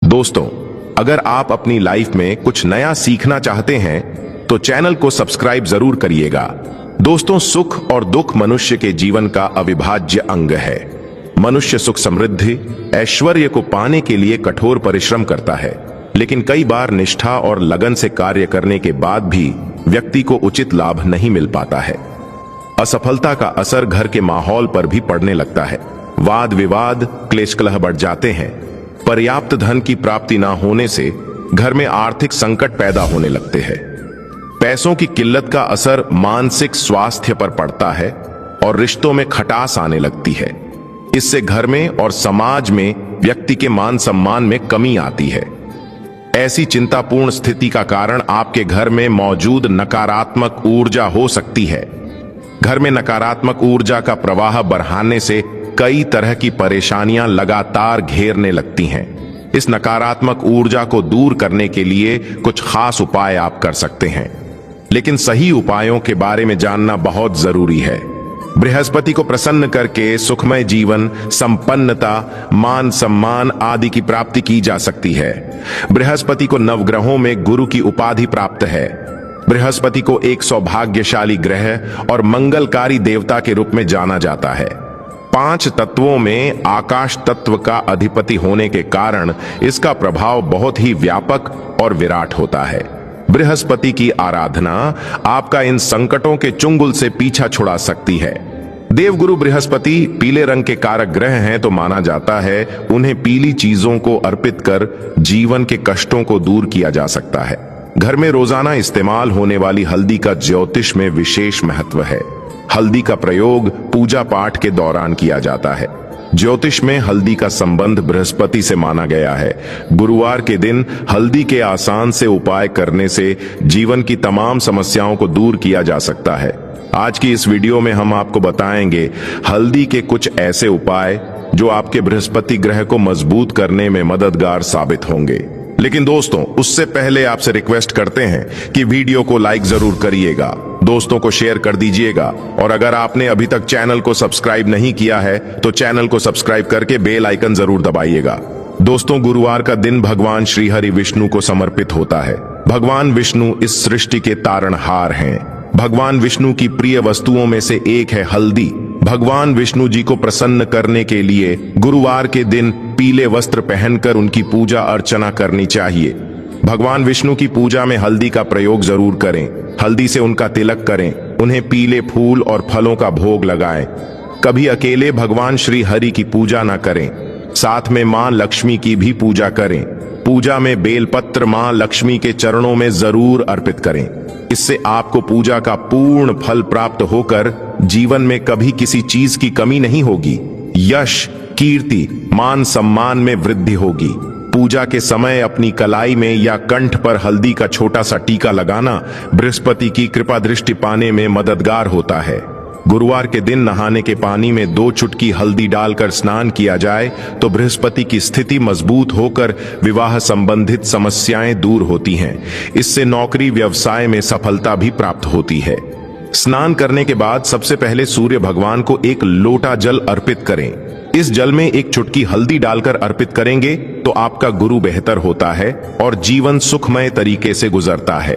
दोस्तों, अगर आप अपनी लाइफ में कुछ नया सीखना चाहते हैं तो चैनल को सब्सक्राइब जरूर करिएगा। दोस्तों, सुख और दुख मनुष्य के जीवन का अविभाज्य अंग है। मनुष्य सुख समृद्धि ऐश्वर्य को पाने के लिए कठोर परिश्रम करता है, लेकिन कई बार निष्ठा और लगन से कार्य करने के बाद भी व्यक्ति को उचित लाभ नहीं मिल पाता है। असफलता का असर घर के माहौल पर भी पड़ने लगता है। वाद विवाद क्लेश कलह बढ़ जाते हैं। पर्याप्त धन की प्राप्ति ना होने से घर में आर्थिक संकट पैदा होने लगते हैं। पैसों की किल्लत का असर मानसिक स्वास्थ्य पर पड़ता है और रिश्तों में खटास आने लगती है। इससे घर में और समाज में व्यक्ति के मान सम्मान में कमी आती है। ऐसी चिंतापूर्ण स्थिति का कारण आपके घर में मौजूद नकारात्मक ऊर्जा हो सकती है। घर में नकारात्मक ऊर्जा का प्रवाह बढ़ाने से कई तरह की परेशानियां लगातार घेरने लगती हैं। इस नकारात्मक ऊर्जा को दूर करने के लिए कुछ खास उपाय आप कर सकते हैं, लेकिन सही उपायों के बारे में जानना बहुत जरूरी है। बृहस्पति को प्रसन्न करके सुखमय जीवन, संपन्नता, मान सम्मान आदि की प्राप्ति की जा सकती है। बृहस्पति को नवग्रहों में गुरु की उपाधि प्राप्त है। बृहस्पति को एक सौभाग्यशाली ग्रह और मंगलकारी देवता के रूप में जाना जाता है। 5 तत्वों में आकाश तत्व का अधिपति होने के कारण इसका प्रभाव बहुत ही व्यापक और विराट होता है। बृहस्पति की आराधना आपका इन संकटों के चुंगल से पीछा छुड़ा सकती है। देवगुरु बृहस्पति पीले रंग के कारक ग्रह हैं, तो माना जाता है उन्हें पीली चीजों को अर्पित कर जीवन के कष्टों को दूर किया जा सकता है। घर में रोजाना इस्तेमाल होने वाली हल्दी का ज्योतिष में विशेष महत्व है। हल्दी का प्रयोग पूजा पाठ के दौरान किया जाता है। ज्योतिष में हल्दी का संबंध बृहस्पति से माना गया है। गुरुवार के दिन हल्दी के आसान से उपाय करने से जीवन की तमाम समस्याओं को दूर किया जा सकता है। आज की इस वीडियो में हम आपको बताएंगे हल्दी के कुछ ऐसे उपाय जो आपके बृहस्पति ग्रह को मजबूत करने में मददगार साबित होंगे। लेकिन दोस्तों, उससे पहले आपसे रिक्वेस्ट करते हैं कि वीडियो को लाइक जरूर करिएगा, दोस्तों को शेयर कर दीजिएगा, और अगर आपने अभी तक चैनल को सब्सक्राइब नहीं किया है तो चैनल को सब्सक्राइब करके बेल आइकन जरूर दबाइएगा। दोस्तों, गुरुवार का दिन भगवान श्री हरि विष्णु को समर्पित होता है। भगवान विष्णु इस सृष्टि के तारणहार हैं। भगवान विष्णु की प्रिय वस्तुओं में से एक है हल्दी। भगवान विष्णु जी को प्रसन्न करने के लिए गुरुवार के दिन पीले वस्त्र पहनकर उनकी पूजा अर्चना करनी चाहिए। भगवान विष्णु की पूजा में हल्दी का प्रयोग जरूर करें। हल्दी से उनका तिलक करें, उन्हें पीले फूल और फलों का भोग लगाएं। कभी अकेले भगवान श्री हरि की पूजा ना करें, साथ में मां लक्ष्मी की भी पूजा करें। पूजा में बेलपत्र मां लक्ष्मी के चरणों में जरूर अर्पित करें। इससे आपको पूजा का पूर्ण फल प्राप्त होकर जीवन में कभी किसी चीज की कमी नहीं होगी। यश, कीर्ति, मान सम्मान में वृद्धि होगी। पूजा के समय अपनी कलाई में या कंठ पर हल्दी का छोटा सा टीका लगाना बृहस्पति की कृपा दृष्टि पाने में मददगार होता है। गुरुवार के दिन नहाने के पानी में 2 चुटकी हल्दी डालकर स्नान किया जाए तो बृहस्पति की स्थिति मजबूत होकर विवाह संबंधित समस्याएं दूर होती हैं। इससे नौकरी व्यवसाय में सफलता भी प्राप्त होती है। स्नान करने के बाद सबसे पहले सूर्य भगवान को एक लोटा जल अर्पित करें। इस जल में 1 चुटकी हल्दी डालकर अर्पित करेंगे तो आपका गुरु बेहतर होता है और जीवन सुखमय तरीके से गुजरता है।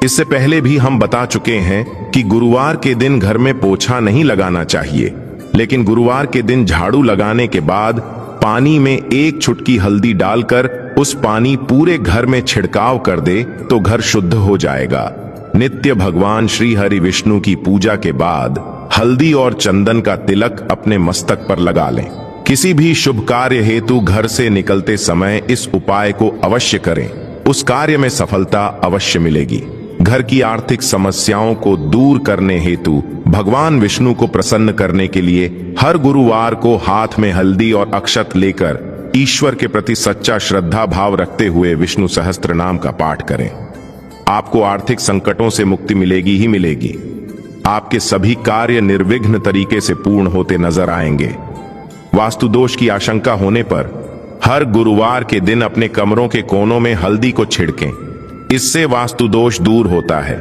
इससे पहले भी हम बता चुके हैं कि गुरुवार के दिन घर में पोछा नहीं लगाना चाहिए, लेकिन गुरुवार के दिन झाड़ू लगाने के बाद पानी में 1 चुटकी हल्दी डालकर उस पानी पूरे घर में छिड़काव कर दे तो घर शुद्ध हो जाएगा। नित्य भगवान श्री हरि विष्णु की पूजा के बाद हल्दी और चंदन का तिलक अपने मस्तक पर लगा लें। किसी भी शुभ कार्य हेतु घर से निकलते समय इस उपाय को अवश्य करें, उस कार्य में सफलता अवश्य मिलेगी। घर की आर्थिक समस्याओं को दूर करने हेतु भगवान विष्णु को प्रसन्न करने के लिए हर गुरुवार को हाथ में हल्दी और अक्षत लेकर ईश्वर के प्रति सच्चा श्रद्धा भाव रखते हुए विष्णु सहस्त्र नाम का पाठ करें। आपको आर्थिक संकटों से मुक्ति मिलेगी ही मिलेगी। आपके सभी कार्य निर्विघ्न तरीके से पूर्ण होते नजर आएंगे। वास्तु दोष की आशंका होने पर हर गुरुवार के दिन अपने कमरों के कोनों में हल्दी को छिड़कें। इससे वास्तु दोष दूर होता है।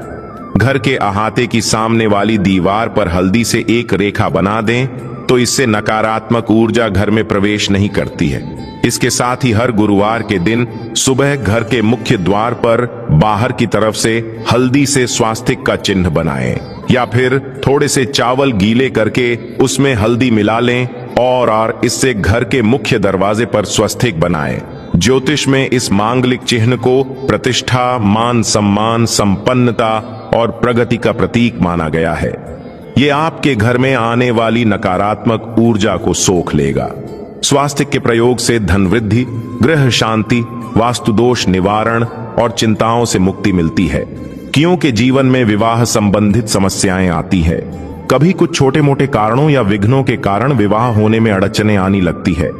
घर के अहाते की सामने वाली दीवार पर हल्दी से एक रेखा बना दें तो इससे नकारात्मक ऊर्जा घर में प्रवेश नहीं करती है। इसके साथ ही हर गुरुवार के दिन सुबह घर के मुख्य द्वार पर बाहर की तरफ से हल्दी से स्वास्तिक का चिन्ह बनाएं, या फिर थोड़े से चावल गीले करके उसमें हल्दी मिला लें और इससे घर के मुख्य दरवाजे पर स्वस्तिक बनाएं। ज्योतिष में इस मांगलिक चिन्ह को प्रतिष्ठा, मान सम्मान, संपन्नता और प्रगति का प्रतीक माना गया है। ये आपके घर में आने वाली नकारात्मक ऊर्जा को सोख लेगा। स्वास्तिक के प्रयोग से धन वृद्धि, गृह शांति, वास्तु दोष निवारण और चिंताओं से मुक्ति मिलती है। क्योंकि जीवन में विवाह संबंधित समस्याएं आती है। कभी कुछ छोटे मोटे कारणों या विघ्नों के कारण विवाह होने में अड़चनें आने लगती है।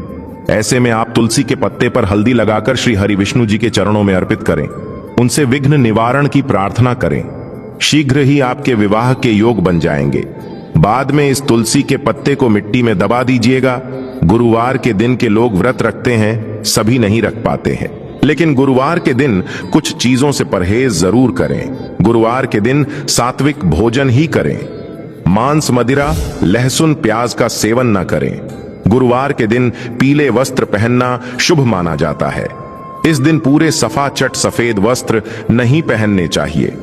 ऐसे में आप तुलसी के पत्ते पर हल्दी लगाकर श्री हरि विष्णु जी के चरणों में अर्पित करें। उनसे विघ्न निवारण की प्रार्थना करें। शीघ्र ही आपके विवाह के योग बन जाएंगे। बाद में इस तुलसी के पत्ते को मिट्टी में दबा दीजिएगा। गुरुवार के दिन के लोग व्रत रखते हैं, सभी नहीं रख पाते हैं, लेकिन गुरुवार के दिन कुछ चीजों से परहेज जरूर करें। गुरुवार के दिन सात्विक भोजन ही करें। मांस, मदिरा, लहसुन, प्याज का सेवन न करें। गुरुवार के दिन पीले वस्त्र पहनना शुभ माना जाता है। इस दिन पूरे सफाचट सफेद वस्त्र नहीं पहनने चाहिए।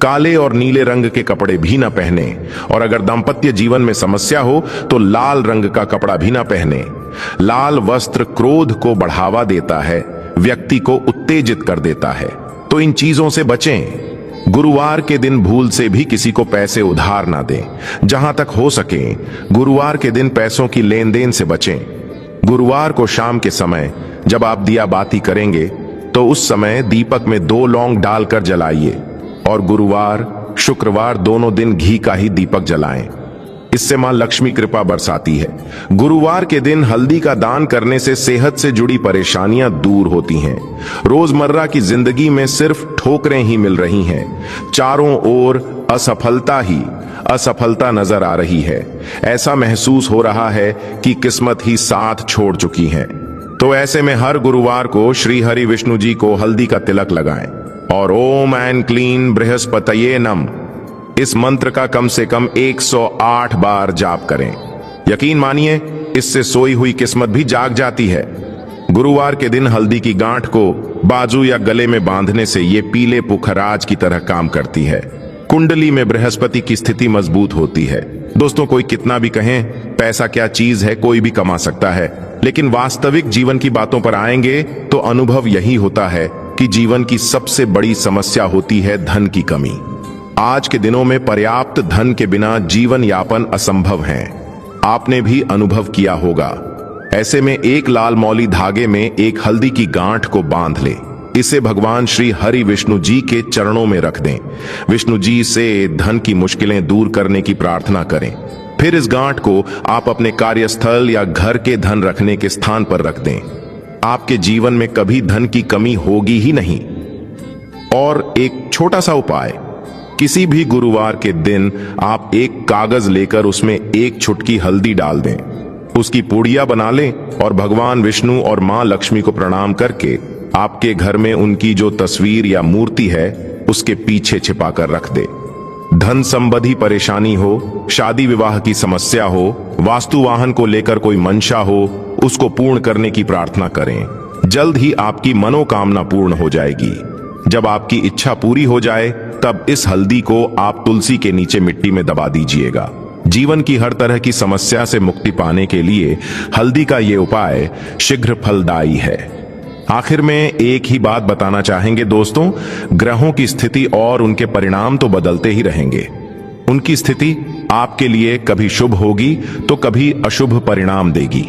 काले और नीले रंग के कपड़े भी न पहने, और अगर दाम्पत्य जीवन में समस्या हो तो लाल रंग का कपड़ा भी न पहने। लाल वस्त्र क्रोध को बढ़ावा देता है, व्यक्ति को उत्तेजित कर देता है, तो इन चीजों से बचें। गुरुवार के दिन भूल से भी किसी को पैसे उधार ना दें। जहां तक हो सके गुरुवार के दिन पैसों की लेन देन से बचें। गुरुवार को शाम के समय जब आप दिया बाती करेंगे तो उस समय दीपक में 2 लौंग डालकर जलाइए, और गुरुवार शुक्रवार दोनों दिन घी का ही दीपक जलाएं। इससे मां लक्ष्मी कृपा बरसाती है। गुरुवार के दिन हल्दी का दान करने से सेहत से जुड़ी परेशानियां दूर होती हैं। रोजमर्रा की जिंदगी में सिर्फ ठोकरें ही मिल रही हैं। चारों ओर असफलता ही असफलता नजर आ रही है। ऐसा महसूस हो रहा है कि किस्मत ही साथ छोड़ चुकी है। तो ऐसे में हर गुरुवार को श्री हरि विष्णु जी को हल्दी का तिलक लगाएं और ओम एंड क्लीन बृहस्पतये नम इस मंत्र का कम से कम 108 बार जाप करें। यकीन मानिए, इससे सोई हुई किस्मत भी जाग जाती है। गुरुवार के दिन हल्दी की गांठ को बाजू या गले में बांधने से ये पीले पुखराज की तरह काम करती है। कुंडली में बृहस्पति की स्थिति मजबूत होती है। दोस्तों, कोई कितना भी कहें, पैसा क्या चीज है, कोई भी कमा सकता है, लेकिन वास्तविक जीवन की बातों पर आएंगे तो अनुभव यही होता है कि जीवन की सबसे बड़ी समस्या होती है धन की कमी। आज के दिनों में पर्याप्त धन के बिना जीवन यापन असंभव है। आपने भी अनुभव किया होगा। ऐसे में एक लाल मौली धागे में एक हल्दी की गांठ को बांध ले। इसे भगवान श्री हरि विष्णु जी के चरणों में रख दें। विष्णु जी से धन की मुश्किलें दूर करने की प्रार्थना करें। फिर इस गांठ को आप अपने कार्यस्थल या घर के धन रखने के स्थान पर रख दें। आपके जीवन में कभी धन की कमी होगी ही नहीं। और एक छोटा सा उपाय, किसी भी गुरुवार के दिन आप एक कागज लेकर उसमें एक चुटकी हल्दी डाल दें, उसकी पूड़िया बना लें और भगवान विष्णु और मां लक्ष्मी को प्रणाम करके आपके घर में उनकी जो तस्वीर या मूर्ति है उसके पीछे छिपा कर रख दे। धन संबंधी परेशानी हो, शादी विवाह की समस्या हो, वास्तु वाहन को लेकर कोई मंशा हो, उसको पूर्ण करने की प्रार्थना करें। जल्द ही आपकी मनोकामना पूर्ण हो जाएगी। जब आपकी इच्छा पूरी हो जाए तब इस हल्दी को आप तुलसी के नीचे मिट्टी में दबा दीजिएगा। जीवन की हर तरह की समस्या से मुक्ति पाने के लिए हल्दी का ये उपाय शीघ्र फलदायी है। आखिर में एक ही बात बताना चाहेंगे दोस्तों, ग्रहों की स्थिति और उनके परिणाम तो बदलते ही रहेंगे। उनकी स्थिति आपके लिए कभी शुभ होगी तो कभी अशुभ परिणाम देगी।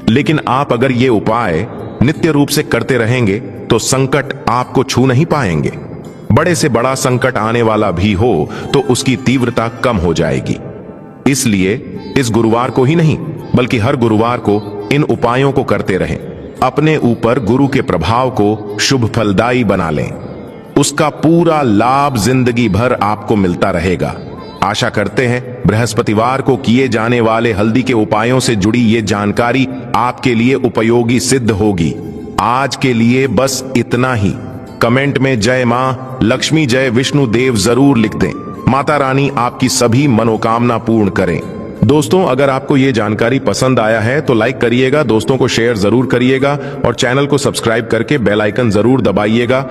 लेकिन आप अगर ये उपाय नित्य रूप से करते रहेंगे तो संकट आपको छू नहीं पाएंगे। बड़े से बड़ा संकट आने वाला भी हो तो उसकी तीव्रता कम हो जाएगी। इसलिए इस गुरुवार को ही नहीं बल्कि हर गुरुवार को इन उपायों को करते रहें। अपने ऊपर गुरु के प्रभाव को शुभ फलदायी बना लें। उसका पूरा लाभ जिंदगी भर आपको मिलता रहेगा। आशा करते हैं बृहस्पतिवार को किए जाने वाले हल्दी के उपायों से जुड़ी ये जानकारी आपके लिए उपयोगी सिद्ध होगी। आज के लिए बस इतना ही। कमेंट में जय मां लक्ष्मी, जय विष्णु देव जरूर लिख दें। माता रानी आपकी सभी मनोकामना पूर्ण करें। दोस्तों, अगर आपको ये जानकारी पसंद आया है तो लाइक करिएगा, दोस्तों को शेयर जरूर करिएगा और चैनल को सब्सक्राइब करके बेल आइकन जरूर दबाइएगा।